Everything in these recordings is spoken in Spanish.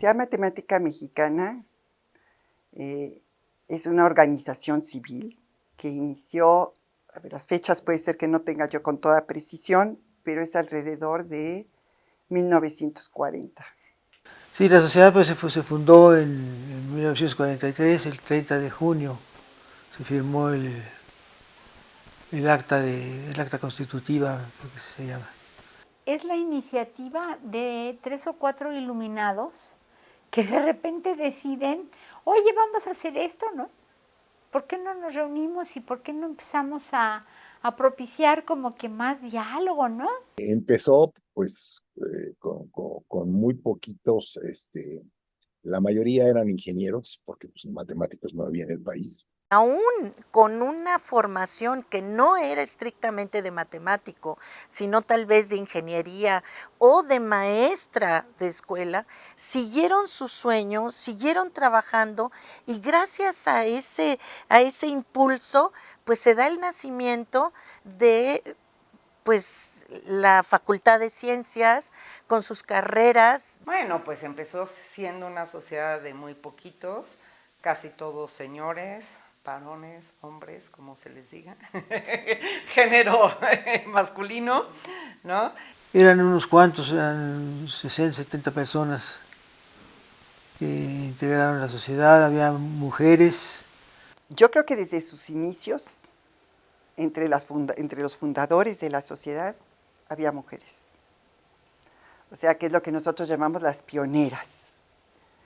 Sociedad Matemática Mexicana es una organización civil que inició, a ver, las fechas puede ser que no tenga yo con toda precisión, pero es alrededor de 1940. Sí, la sociedad pues, se fundó en 1943, el 30 de junio, se firmó el acta constitutiva, creo que se llama. Es la iniciativa de 3 o 4 iluminados que de repente deciden, oye, vamos a hacer esto, ¿no? ¿Por qué no nos reunimos y por qué no empezamos a propiciar como que más diálogo, ¿no? Empezó pues con muy poquitos, la mayoría eran ingenieros, porque pues, matemáticos no había en el país. Aún con una formación que no era estrictamente de matemático, sino tal vez de ingeniería o de maestra de escuela, siguieron su sueño, siguieron trabajando y gracias a ese impulso, pues se da el nacimiento de pues la Facultad de Ciencias con sus carreras. Bueno, pues empezó siendo una sociedad de muy poquitos, casi todos señores, varones, hombres, como se les diga, género masculino, ¿no? Eran unos cuantos, eran 60, 70 personas que integraron la sociedad, había mujeres. Yo creo que desde sus inicios, entre los fundadores de la sociedad, había mujeres. O sea, que es lo que nosotros llamamos las pioneras.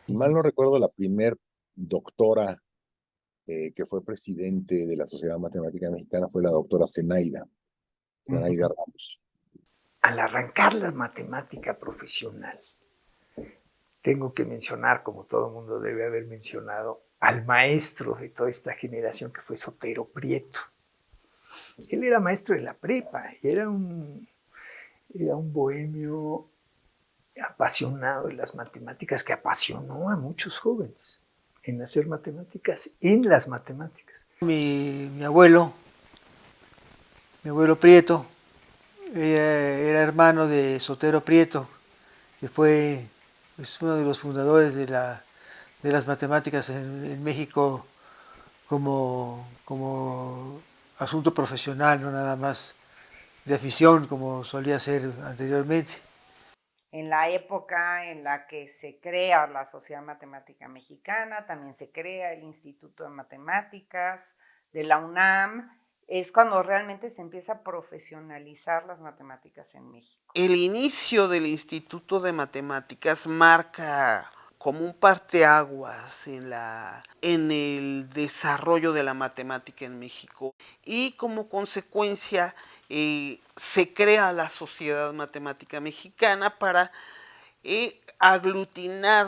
Si mal no recuerdo, la primer doctora que fue presidente de la Sociedad Matemática Mexicana fue la doctora Zenaida Ramos. Al arrancar la matemática profesional, tengo que mencionar, como todo el mundo debe haber mencionado, al maestro de toda esta generación que fue Sotero Prieto. Él era maestro de la prepa y era un bohemio apasionado de las matemáticas que apasionó a muchos jóvenes en hacer matemáticas, en las matemáticas. Mi abuelo Prieto, era hermano de Sotero Prieto, que fue pues, uno de los fundadores de las matemáticas en México como asunto profesional, no nada más de afición como solía ser anteriormente. En la época en la que se crea la Sociedad Matemática Mexicana, también se crea el Instituto de Matemáticas de la UNAM, es cuando realmente se empieza a profesionalizar las matemáticas en México. El inicio del Instituto de Matemáticas marca como un parteaguas en el desarrollo de la matemática en México y como consecuencia se crea la Sociedad Matemática Mexicana para aglutinar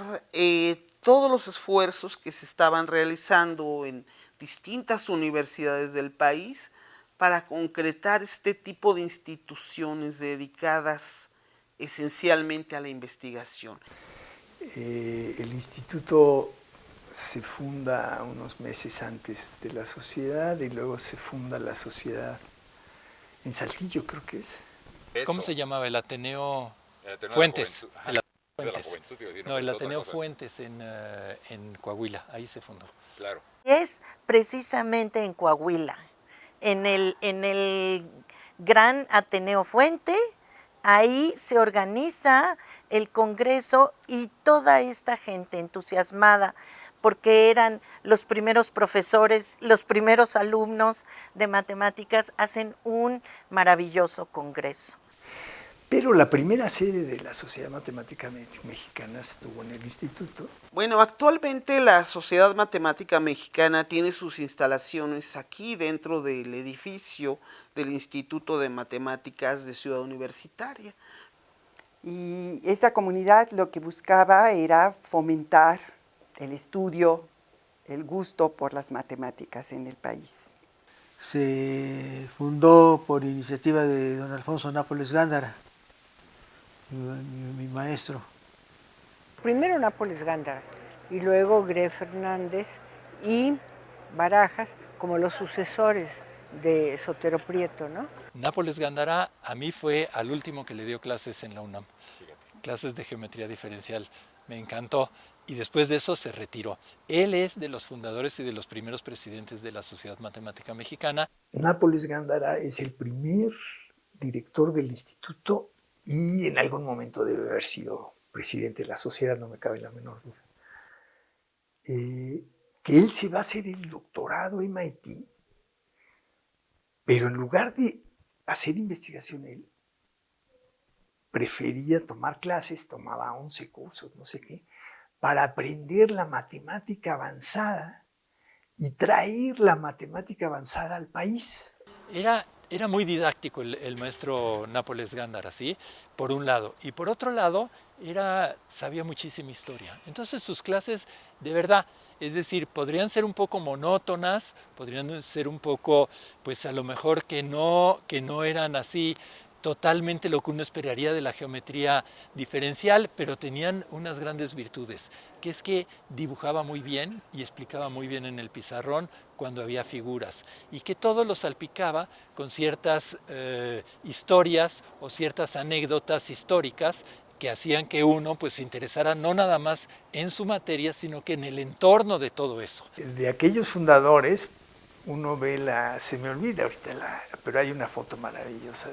todos los esfuerzos que se estaban realizando en distintas universidades del país para concretar este tipo de instituciones dedicadas esencialmente a la investigación. El instituto se funda unos meses antes de la sociedad y luego se funda la sociedad en Saltillo, creo que es. ¿Cómo se llamaba? El Ateneo Fuentes. El Ateneo Fuentes en Coahuila, ahí se fundó. Claro. Es precisamente en Coahuila, en el gran Ateneo Fuente, ahí se organiza el Congreso y toda esta gente entusiasmada porque eran los primeros profesores, los primeros alumnos de matemáticas, hacen un maravilloso congreso. Pero la primera sede de la Sociedad Matemática Mexicana estuvo en el instituto. Bueno, actualmente la Sociedad Matemática Mexicana tiene sus instalaciones aquí dentro del edificio del Instituto de Matemáticas de Ciudad Universitaria. Y esa comunidad lo que buscaba era fomentar el estudio, el gusto por las matemáticas en el país. Se fundó por iniciativa de don Alfonso Nápoles Gándara, mi maestro. Primero Nápoles Gándara y luego Greg Fernández y Barajas como los sucesores de Sotero Prieto, ¿no? Nápoles Gándara a mí fue al último que le dio clases en la UNAM, clases de geometría diferencial. me encantó. Y después de eso se retiró. Él es de los fundadores y de los primeros presidentes de la Sociedad Matemática Mexicana. Nápoles Gándara es el primer director del instituto y en algún momento debe haber sido presidente de la sociedad, no me cabe la menor duda. Que él se va a hacer el doctorado en MIT, pero en lugar de hacer investigación él, prefería tomar clases, tomaba 11 cursos, no sé qué, para aprender la matemática avanzada y traer la matemática avanzada al país. Era muy didáctico el maestro Nápoles Gándara, ¿sí? Por un lado. Y por otro lado, sabía muchísima historia. Entonces sus clases, de verdad, es decir, podrían ser un poco monótonas, podrían ser un poco, pues a lo mejor que no eran así totalmente lo que uno esperaría de la geometría diferencial, pero tenían unas grandes virtudes, que es que dibujaba muy bien y explicaba muy bien en el pizarrón cuando había figuras, y que todo lo salpicaba con ciertas historias o ciertas anécdotas históricas que hacían que uno pues se interesara no nada más en su materia, sino que en el entorno de todo eso. De aquellos fundadores, uno ve se me olvida ahorita, pero hay una foto maravillosa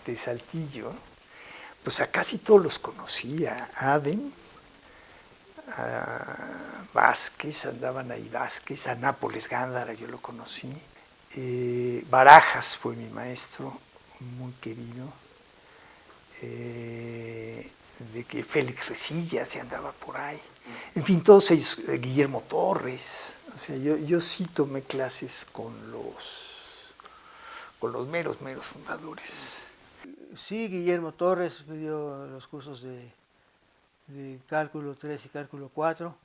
de Saltillo. Pues a casi todos los conocía, a Adem, a Vázquez, andaban ahí Vázquez, a Nápoles Gándara, yo lo conocí. Barajas fue mi maestro, muy querido. De que Félix Resillas se andaba por ahí. En fin, todos ellos, Guillermo Torres. O sea, yo sí tomé clases con los meros fundadores. Sí, Guillermo Torres me dio los cursos de cálculo 3 y cálculo 4.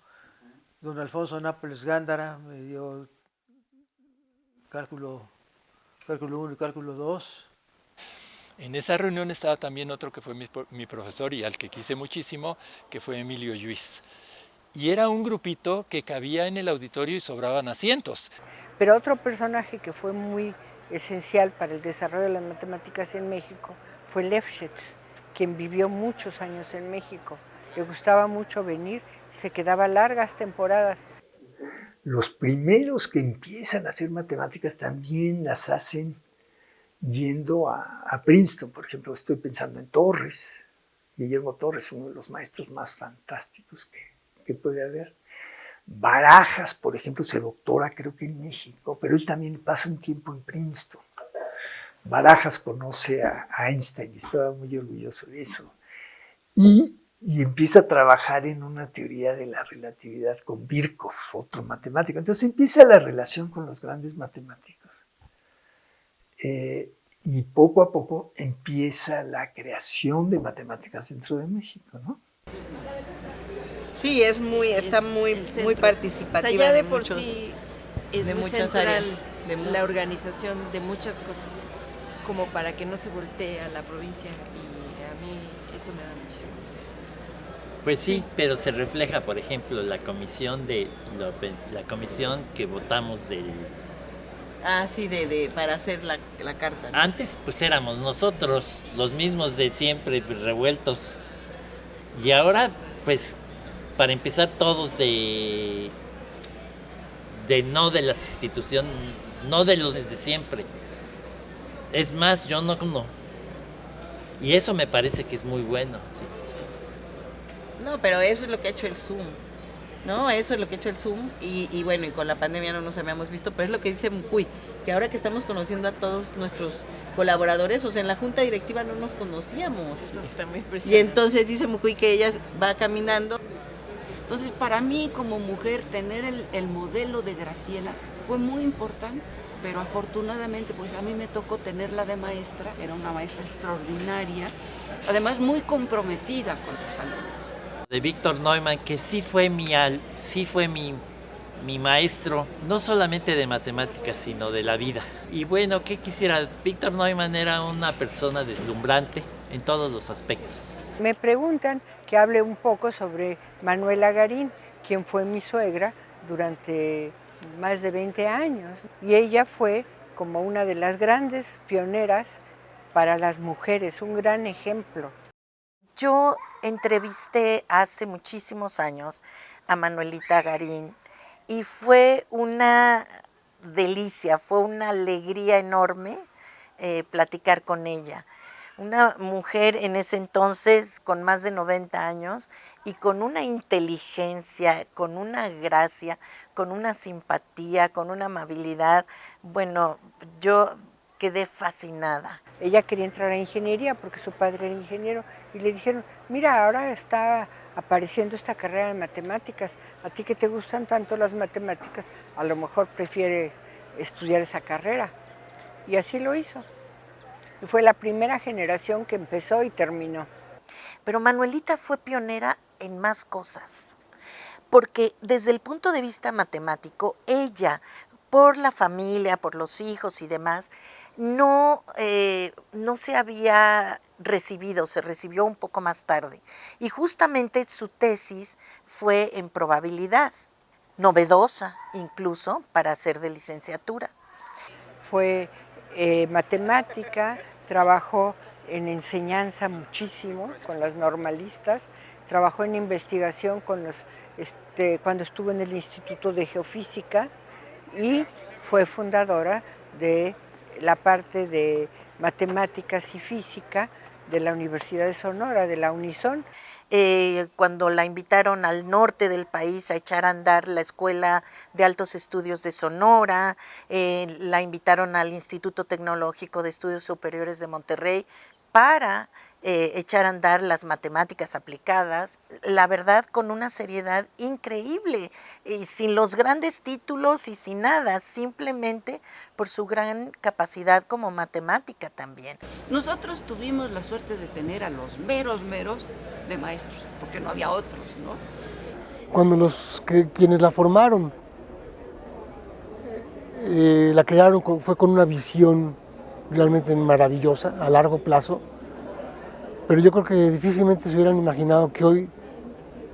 Don Alfonso Nápoles Gándara me dio cálculo 1 y cálculo 2. En esa reunión estaba también otro que fue mi profesor y al que quise muchísimo, que fue Emilio Lluís. Y era un grupito que cabía en el auditorio y sobraban asientos. Pero otro personaje que fue muy esencial para el desarrollo de las matemáticas en México fue Lefschetz, quien vivió muchos años en México. Le gustaba mucho venir, se quedaba largas temporadas. Los primeros que empiezan a hacer matemáticas también las hacen yendo a Princeton. Por ejemplo, estoy pensando en Torres, Guillermo Torres, uno de los maestros más fantásticos que puede haber. Barajas, por ejemplo, se doctora creo que en México, pero él también pasa un tiempo en Princeton. Barajas conoce a Einstein y estaba muy orgulloso de eso. Y empieza a trabajar en una teoría de la relatividad con Birkhoff, otro matemático. Entonces empieza la relación con los grandes matemáticos. Y poco a poco empieza la creación de matemáticas dentro de México, ¿no? Sí, está muy participativa. O sea, ya de por muchos, sí es de muy muchas central áreas. la organización de muchas cosas, como para que no se voltee a la provincia, y a mí eso me da muchísimo gusto. Pues sí, pero se refleja, por ejemplo, la comisión que votamos del... Ah, sí, para hacer la carta, ¿no? Antes pues éramos nosotros, los mismos de siempre, revueltos. Y ahora, pues, para empezar todos no de las instituciones, no de los de siempre. Es más, yo no. Y eso me parece que es muy bueno, sí. No, pero eso es lo que ha hecho el Zoom, ¿no? Eso es lo que ha hecho el Zoom y bueno, y con la pandemia no nos habíamos visto, pero es lo que dice Mucuy, que ahora que estamos conociendo a todos nuestros colaboradores, o sea, en la junta directiva no nos conocíamos. Eso está muy Y impresionante. entonces dice Mucuy que ella va caminando. Entonces, para mí como mujer, tener el modelo de Graciela fue muy importante, pero afortunadamente pues a mí me tocó tenerla de maestra, era una maestra extraordinaria, además muy comprometida con sus alumnos. De Víctor Neumann, que sí fue mi maestro, no solamente de matemáticas, sino de la vida. Y bueno, ¿qué quisiera? Víctor Neumann era una persona deslumbrante en todos los aspectos. Me preguntan que hable un poco sobre Manuela Garín, quien fue mi suegra durante más de 20 años. Y ella fue como una de las grandes pioneras para las mujeres, un gran ejemplo. Yo entrevisté hace muchísimos años a Manuelita Garín y fue una delicia, fue una alegría enorme platicar con ella. Una mujer en ese entonces con más de 90 años y con una inteligencia, con una gracia, con una simpatía, con una amabilidad. Bueno, yo quedé fascinada. Ella quería entrar a ingeniería porque su padre era ingeniero y le dijeron, mira, ahora está apareciendo esta carrera de matemáticas, a ti que te gustan tanto las matemáticas, a lo mejor prefieres estudiar esa carrera. Y así lo hizo. Y fue la primera generación que empezó y terminó. Pero Manuelita fue pionera en más cosas, porque desde el punto de vista matemático, ella, por la familia, por los hijos y demás, no se había recibido, se recibió un poco más tarde. Y justamente su tesis fue en probabilidad, novedosa incluso para hacer de licenciatura. Fue matemática, trabajó en enseñanza muchísimo con las normalistas, trabajó en investigación con cuando estuvo en el Instituto de Geofísica y fue fundadora de la parte de matemáticas y física de la Universidad de Sonora, de la Unison. Cuando la invitaron al norte del país a echar a andar la Escuela de Altos Estudios de Sonora, la invitaron al Instituto Tecnológico de Estudios Superiores de Monterrey para echar a andar las matemáticas aplicadas, la verdad con una seriedad increíble, y sin los grandes títulos y sin nada, simplemente por su gran capacidad como matemática también. Nosotros tuvimos la suerte de tener a los meros de maestros, porque no había otros, ¿no? Cuando quienes la formaron, la crearon, fue con una visión realmente maravillosa, a largo plazo, pero yo creo que difícilmente se hubieran imaginado que hoy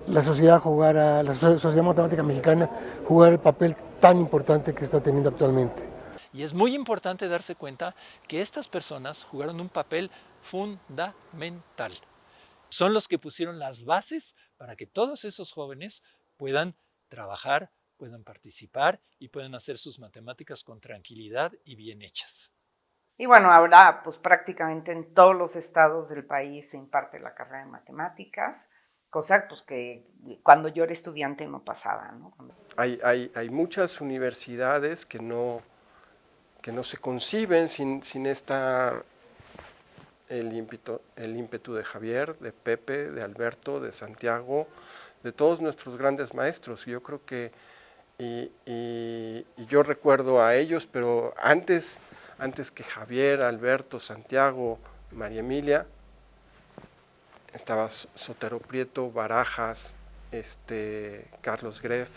la Sociedad Matemática Mexicana jugara el papel tan importante que está teniendo actualmente. Y es muy importante darse cuenta que estas personas jugaron un papel fundamental. Son los que pusieron las bases para que todos esos jóvenes puedan trabajar, puedan participar y puedan hacer sus matemáticas con tranquilidad y bien hechas. Y bueno, ahora pues prácticamente en todos los estados del país se imparte la carrera de matemáticas, cosa pues que cuando yo era estudiante no pasaba, ¿no? Hay muchas universidades que no se conciben sin el ímpetu de Javier, de Pepe, de Alberto, de Santiago, de todos nuestros grandes maestros. Yo creo que, y yo recuerdo a ellos, pero antes que Javier, Alberto, Santiago, María Emilia, estaba Sotero Prieto, Barajas, Carlos Greff,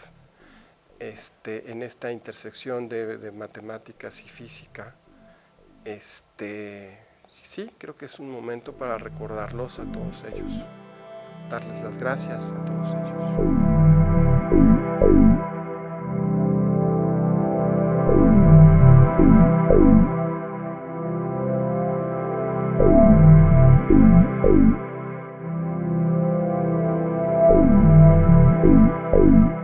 en esta intersección de matemáticas y física. Sí, creo que es un momento para recordarlos a todos ellos, darles las gracias a todos ellos. Thank you.